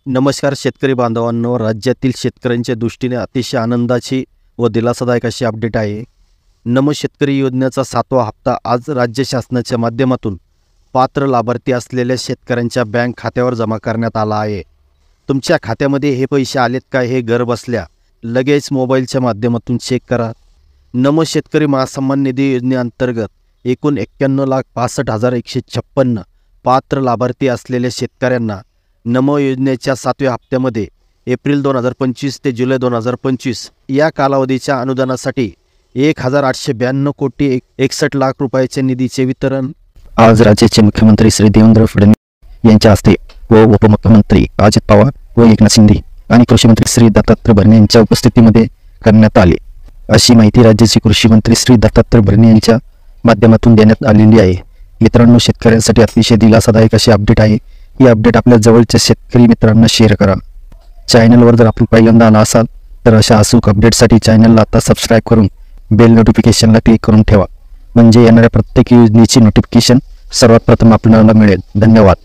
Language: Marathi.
नमस्कार शेतकरी बांधवांनो, राज्यातील शेतकऱ्यांच्या दृष्टीने अतिशय आनंदाची व दिलासादायक अशी अपडेट आहे। नमो शेतकरी योजनेचा 7वा हप्ता आज राज्य शासनाच्या माध्यमातून पात्र लाभार्थी असलेल्या शेतकऱ्यांच्या बँक खात्यावर जमा करण्यात आला आहे। तुमच्या खात्यामध्ये हे पैसे आलेत का हे घर बसल्या लगेच मोबाईलच्या माध्यमातून चेक करा। नमो शेतकरी महासन्मान निधी योजनेअंतर्गत एकूण 91,65,156 पात्र लाभार्थी असलेल्या शेतकऱ्यांना नमो योजनेच्या 7व्या हप्त्यामध्ये एप्रिल 2025 ते जुलै 2025 या कालावधीच्या अनुदानासाठी 1,892 कोटी 61 लाख रुपयाच्या निधीचे वितरण आज राज्याचे मुख्यमंत्री श्री देवेंद्र फडणवीस यांच्या हस्ते व उपमुख्यमंत्री अजित पवार व एकनाथ शिंदे आणि कृषी मंत्री श्री दत्तात्रय भरणे यांच्या उपस्थितीमध्ये करण्यात आले, अशी माहिती राज्याचे कृषी मंत्री श्री दत्तात्रय भरणे यांच्या माध्यमातून देण्यात आलेली आहे। मित्रांनो, शेतकऱ्यांसाठी अतिशय दिलासादायक अशी अपडेट आहे। ही अपडेट आपल्या जवळच्या शेतकरी मित्रांना शेअर करा। चॅनलवर जर आपण पहिल्यांदा आला असाल तर अशा अचूक अपडेटसाठी चॅनलला आता सबस्क्राईब करून बेल नोटिफिकेशनला क्लिक करून ठेवा, म्हणजे येणाऱ्या प्रत्येक योजनेची नोटिफिकेशन सर्वात प्रथम आपल्याला मिळेल। धन्यवाद।